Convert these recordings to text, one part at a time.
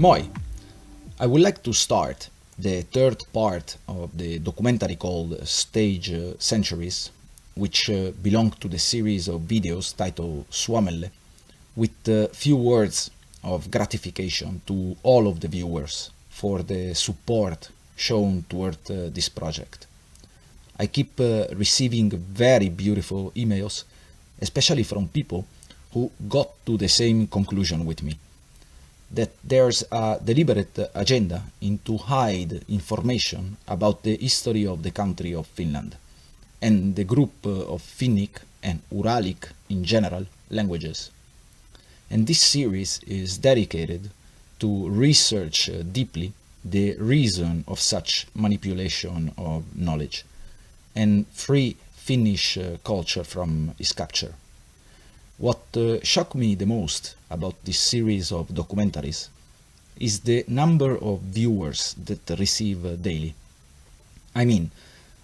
Moi! I would like to start the third part of the documentary called Stage Centuries, which belong to the series of videos titled Suomelle, with a few words of gratification to all of the viewers for the support shown toward this project. I keep receiving very beautiful emails, especially from people who got to the same conclusion with me, that there's a deliberate agenda to hide information about the history of the country of Finland and the group of Finnic and Uralic in general languages. And this series is dedicated to research deeply the reason of such manipulation of knowledge and free Finnish culture from its capture. What shocked me the most about this series of documentaries is the number of viewers that receive daily. I mean,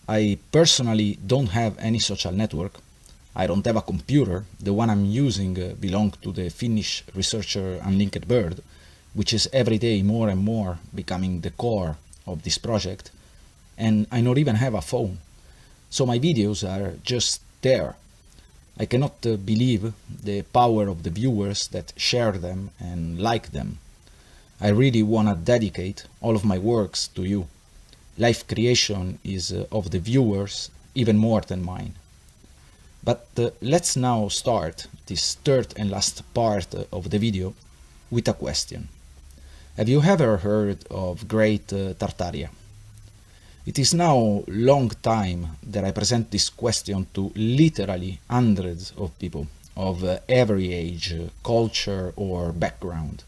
I personally don't have any social network. I don't have a computer. The one I'm using belongs to the Finnish researcher Unlinked Bird, which is every day more and more becoming the core of this project. And I don't even have a phone. So my videos are just there. I cannot believe the power of the viewers that share them and like them. I really want to dedicate all of my works to you. Life creation is of the viewers even more than mine. But let's now start this third and last part of the video with a question. Have you ever heard of Great Tartaria? It is now a long time that I present this question to literally hundreds of people of every age, culture or background,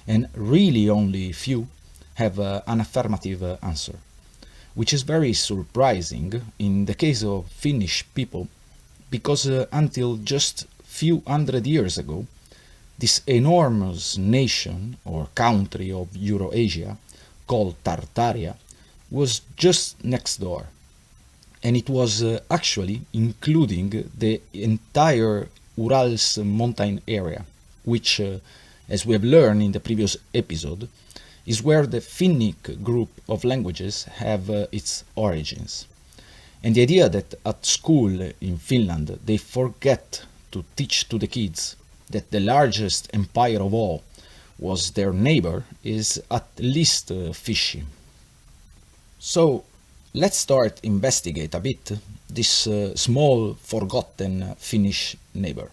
and really only few have an affirmative answer, which is very surprising in the case of Finnish people, because until just few hundred years ago, this enormous nation or country of Eurasia called Tartaria was just next door, and it was actually including the entire Urals mountain area, which, as we have learned in the previous episode, is where the Finnic group of languages have its origins. And the idea that at school in Finland they forget to teach to the kids that the largest empire of all was their neighbor is at least fishy. So let's start investigate a bit this small forgotten Finnish neighbor.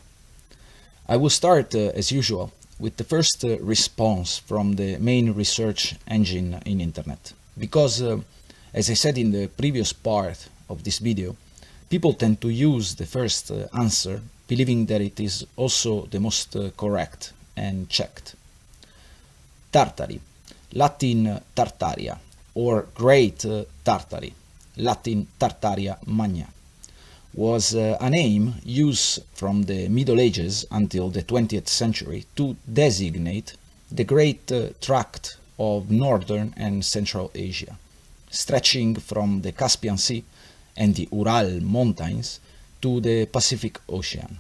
I will start as usual with the first response from the main research engine in internet, because as I said in the previous part of this video, people tend to use the first answer believing that it is also the most correct and checked. Tartari, Latin Tartaria, or Great Tartary, Latin Tartaria Magna, was a name used from the Middle Ages until the 20th century to designate the great tract of northern and central Asia, stretching from the Caspian Sea and the Ural Mountains to the Pacific Ocean,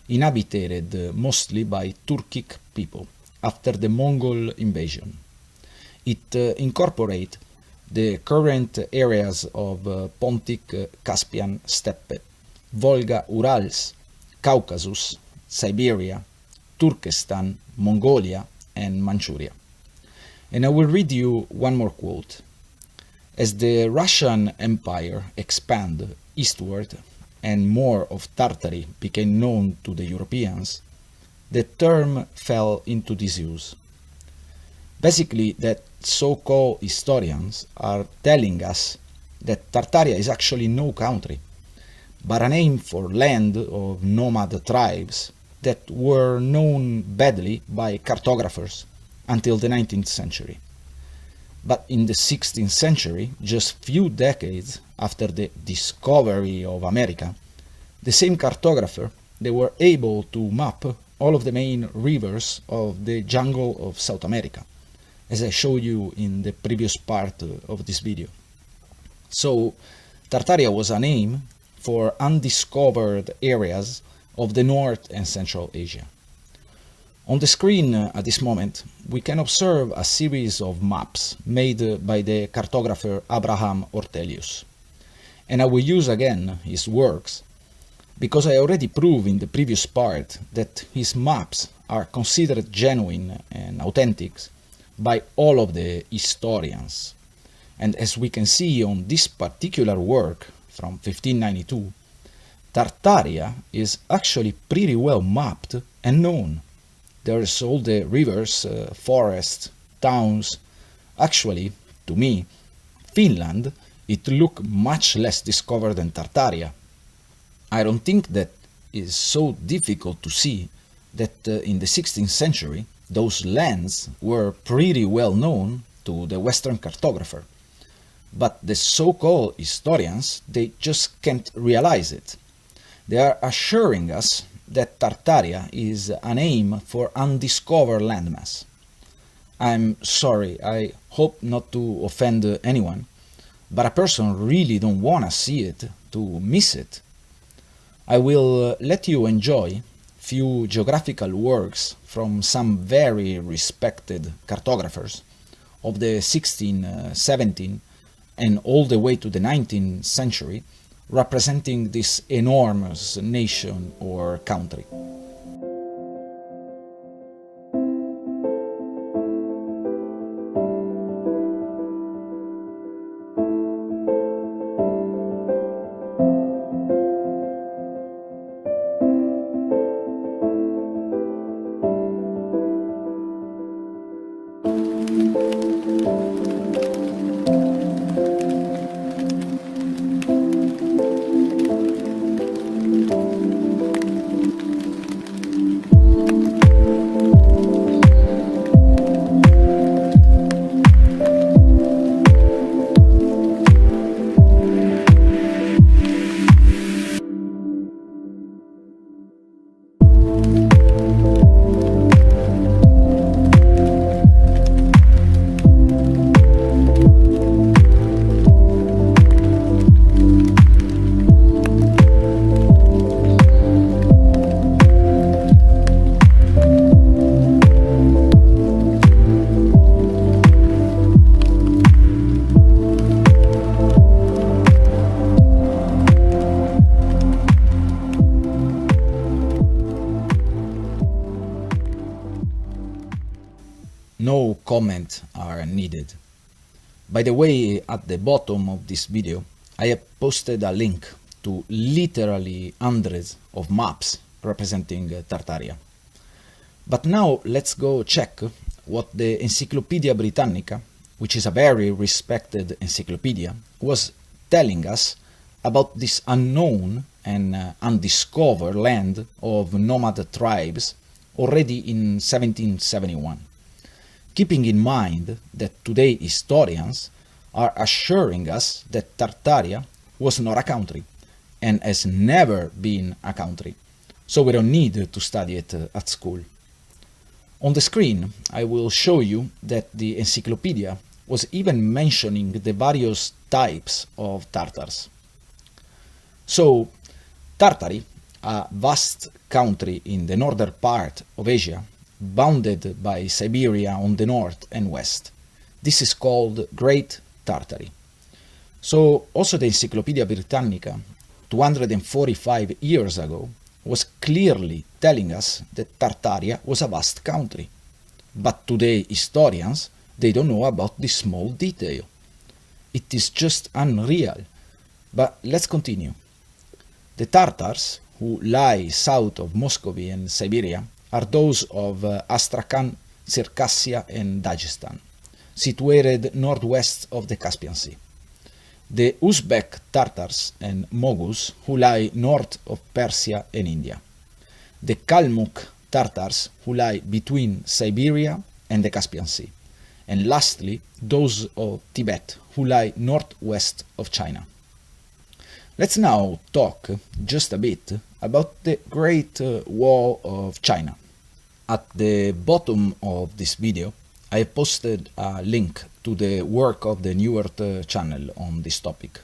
inhabited mostly by Turkic people after the Mongol invasion. It incorporates the current areas of Pontic Caspian Steppe, Volga Urals, Caucasus, Siberia, Turkestan, Mongolia, and Manchuria. And I will read you one more quote. As the Russian Empire expanded eastward and more of Tartary became known to the Europeans, the term fell into disuse. Basically, that so-called historians are telling us that Tartaria is actually no country, but a name for land of nomad tribes that were known badly by cartographers until the 19th century. But in the 16th century, just few decades after the discovery of America, the same cartographer, they were able to map all of the main rivers of the jungle of South America, as I showed you in the previous part of this video. So Tartaria was a name for undiscovered areas of the North and Central Asia. On the screen at this moment, we can observe a series of maps made by the cartographer Abraham Ortelius. And I will use again his works because I already proved in the previous part that his maps are considered genuine and authentic by all of the historians. And as we can see on this particular work from 1592, Tartaria is actually pretty well mapped and known. There's all the rivers, forests, towns. Actually, to me, Finland, it looks much less discovered than Tartaria. I don't think that is so difficult to see that in the 16th century, those lands were pretty well known to the Western cartographer. But the so-called historians, they just can't realize it. They are assuring us that Tartaria is a name for undiscovered landmass. I'm sorry, I hope not to offend anyone, but a person really don't wanna see it to miss it. I will let you enjoy few geographical works from some very respected cartographers of the 16th, 17th, and all the way to the 19th century, representing this enormous nation or country. No comment are needed. By the way, at the bottom of this video, I have posted a link to literally hundreds of maps representing Tartaria. But now let's go check what the Encyclopedia Britannica, which is a very respected encyclopedia, was telling us about this unknown and undiscovered land of nomad tribes already in 1771. Keeping in mind that today historians are assuring us that Tartaria was not a country and has never been a country, so we don't need to study it at school. On the screen, I will show you that the encyclopedia was even mentioning the various types of Tartars. So, Tartary, a vast country in the northern part of Asia, bounded by Siberia on the north and west. This is called Great Tartary. So also the Encyclopedia Britannica 245 years ago was clearly telling us that Tartaria was a vast country. But today historians, they don't know about this small detail. It is just unreal. But let's continue. The Tartars, who lie south of Muscovy and Siberia, are those of Astrakhan, Circassia and Dagestan, situated northwest of the Caspian Sea. The Uzbek Tartars and Mogus, who lie north of Persia and India. The Kalmuk Tartars, who lie between Siberia and the Caspian Sea. And lastly, those of Tibet, who lie northwest of China. Let's now talk just a bit about the Great Wall of China. At the bottom of this video, I posted a link to the work of the New Earth channel on this topic.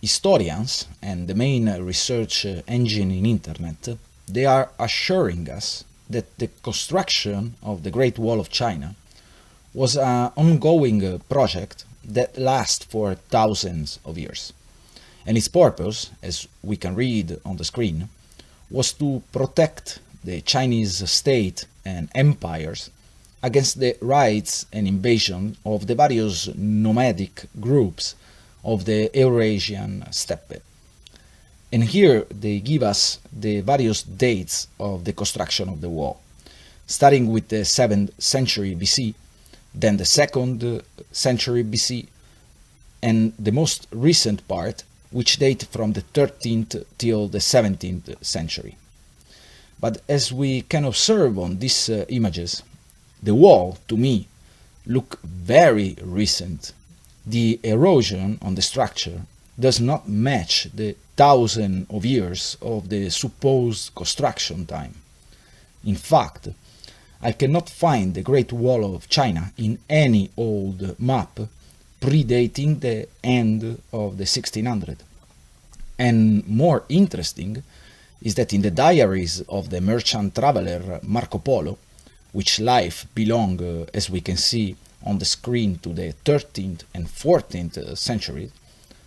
Historians and the main research engine in internet, they are assuring us that the construction of the Great Wall of China was an ongoing project that lasts for thousands of years. And its purpose, as we can read on the screen, was to protect the Chinese state and empires against the raids and invasion of the various nomadic groups of the Eurasian steppe. And here they give us the various dates of the construction of the wall, starting with the 7th century BC, then the 2nd century BC, and the most recent part, which date from the 13th till the 17th century. But as we can observe on these images, the wall, to me, look very recent. The erosion on the structure does not match the thousands of years of the supposed construction time. In fact, I cannot find the Great Wall of China in any old map predating the end of the 1600s. And more interesting is that in the diaries of the merchant traveler Marco Polo, which life belonged, as we can see on the screen, to the 13th and 14th century,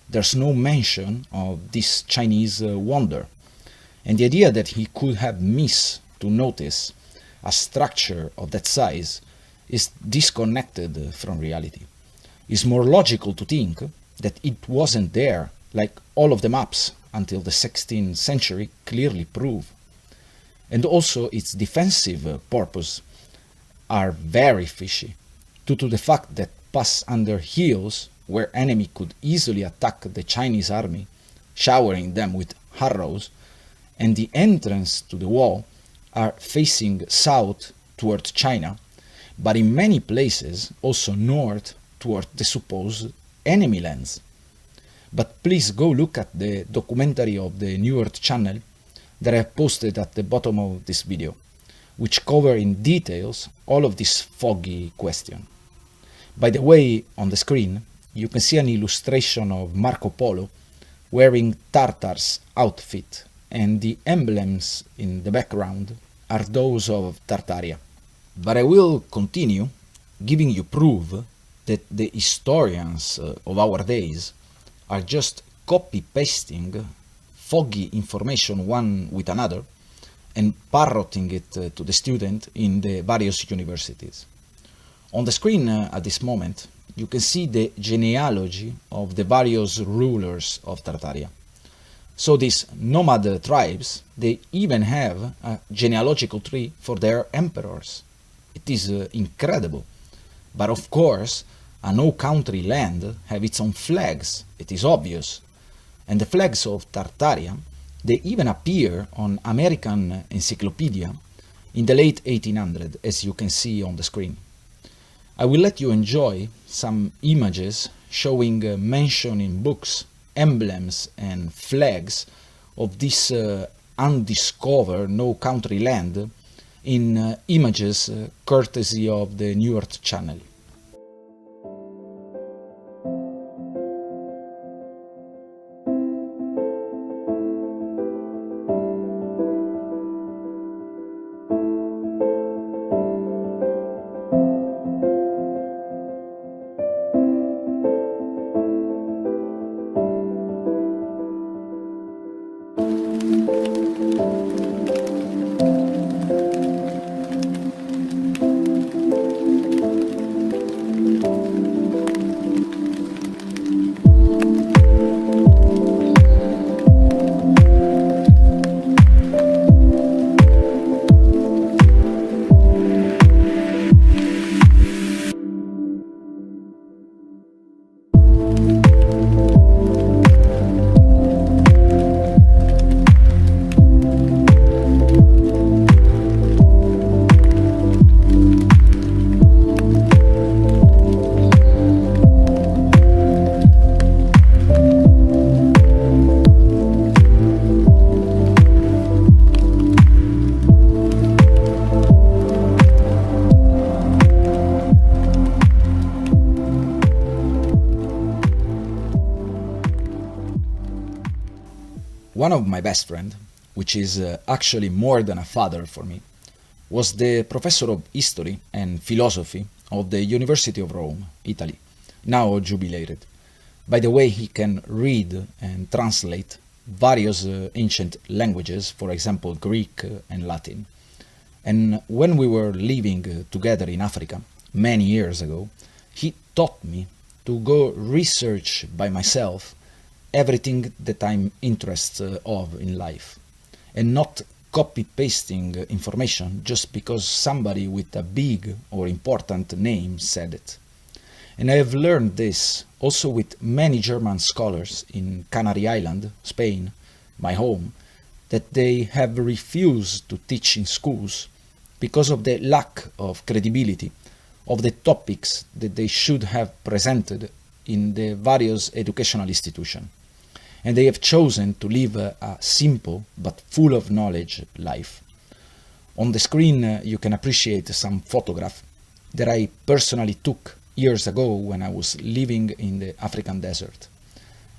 there's no mention of this Chinese wonder. And the idea that he could have missed to notice a structure of that size is disconnected from reality. It's more logical to think that it wasn't there, like all of the maps until the 16th century clearly prove. And also its defensive purpose are very fishy, due to the fact that pass under hills where enemy could easily attack the Chinese army, showering them with arrows, and the entrance to the wall are facing south toward China, but in many places also north toward the supposed enemy lands. But please go look at the documentary of the New Earth channel that I have posted at the bottom of this video, which cover in details all of this foggy question. By the way, on the screen, you can see an illustration of Marco Polo wearing Tartar's outfit, and the emblems in the background are those of Tartaria. But I will continue giving you proof that the historians of our days are just copy-pasting foggy information one with another and parroting it to the student in the various universities. On the screen at this moment, you can see the genealogy of the various rulers of Tartaria. So these nomad tribes, they even have a genealogical tree for their emperors. It is incredible. But of course, a no-country land have its own flags, it is obvious. And the flags of Tartaria, they even appear on American Encyclopedia in the late 1800s, as you can see on the screen. I will let you enjoy some images showing mention in books, emblems and flags of this undiscovered no-country land in images courtesy of the New Earth channel. One of my best friend, which is actually more than a father for me, was the professor of history and philosophy of the University of Rome, Italy, now jubilated. By the way, he can read and translate various ancient languages, for example, Greek and Latin. And when we were living together in Africa many years ago, he taught me to go research by myself everything that I'm interested of in life, and not copy-pasting information just because somebody with a big or important name said it. And I have learned this also with many German scholars in Canary Island, Spain, my home, that they have refused to teach in schools because of the lack of credibility of the topics that they should have presented in the various educational institutions. And they have chosen to live a simple but full of knowledge life. On the screen you can appreciate some photograph that I personally took years ago when I was living in the African desert.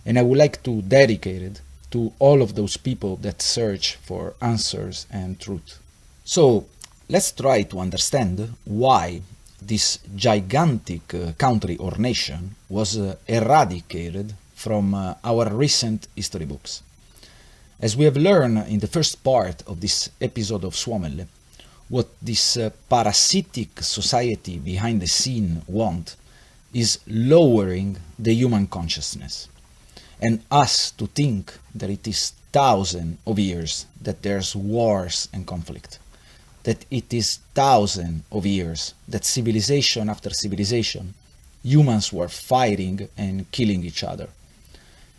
And I would like to dedicate it to all of those people that search for answers and truth. So let's try to understand why this gigantic country or nation was eradicated from our recent history books. As we have learned in the first part of this episode of Suomelle, what this parasitic society behind the scene want is lowering the human consciousness and us to think that it is thousands of years that there's wars and conflict, that it is thousands of years that civilization after civilization humans were fighting and killing each other.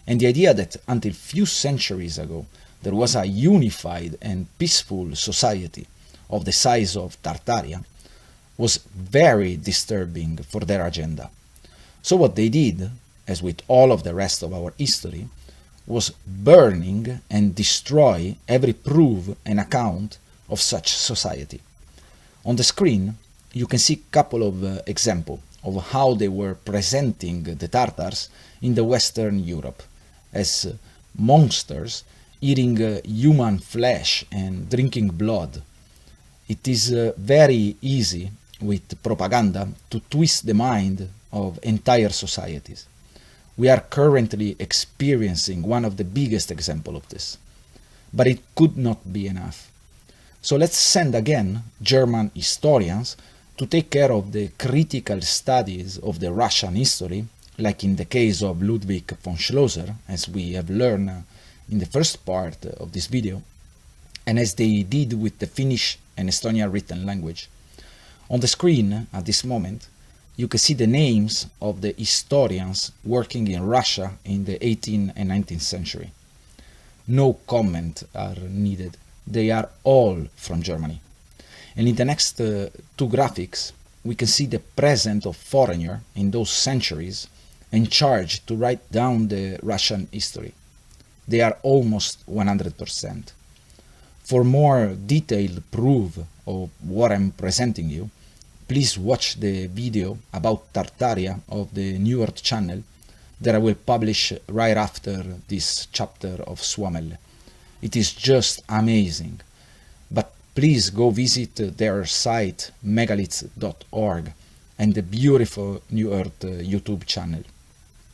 And the idea that until few centuries ago there was a unified and peaceful society of the size of Tartaria was very disturbing for their agenda. So what they did, as with all of the rest of our history, was burning and destroy every proof and account of such society. On the screen you can see a couple of examples of how they were presenting the Tartars in the Western Europe as monsters eating human flesh and drinking blood. It is very easy with propaganda to twist the mind of entire societies. We are currently experiencing one of the biggest examples of this, but it could not be enough. So let's send again German historians to take care of the critical studies of the Russian history, like in the case of Ludwig von Schlosser, as we have learned in the first part of this video, and as they did with the Finnish and Estonian written language. On the screen at this moment you can see the names of the historians working in Russia in the 18th and 19th century. No comment are needed, they are all from Germany. And in the next two graphics we can see the presence of foreigner in those centuries in charge to write down the Russian history. They are almost 100%. For more detailed proof of what I'm presenting you, please watch the video about Tartaria of the New Earth channel that I will publish right after this chapter of Suomelle. It is just amazing. But please go visit their site megaliths.org and the beautiful New Earth YouTube channel.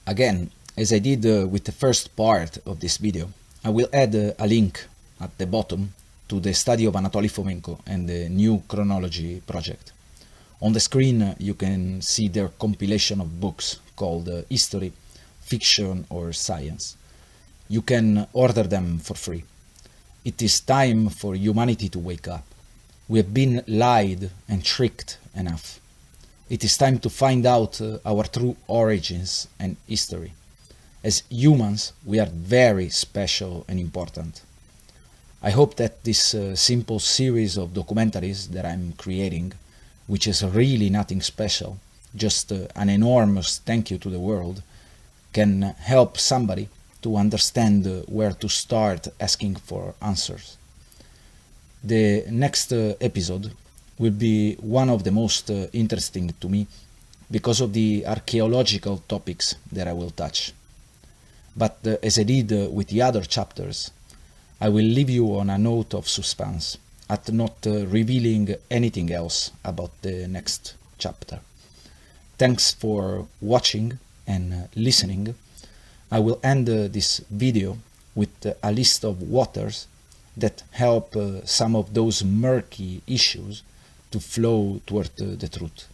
Again, as I did with the first part of this video, I will add a link at the bottom to the study of Anatoly Fomenko and the New Chronology project. On the screen you can see their compilation of books called History, Fiction or Science. You can order them for free. It is time for humanity to wake up. We have been lied and tricked enough. It is time to find out our true origins and history. As humans, we are very special and important. I hope that this simple series of documentaries that I'm creating, which is really nothing special, just an enormous thank you to the world, can help somebody to understand where to start asking for answers. The next episode will be one of the most interesting to me because of the archaeological topics that I will touch. But as I did with the other chapters, I will leave you on a note of suspense, at not revealing anything else about the next chapter. Thanks for watching and listening. I will end this video with a list of waters that help some of those murky issues to flow toward the truth.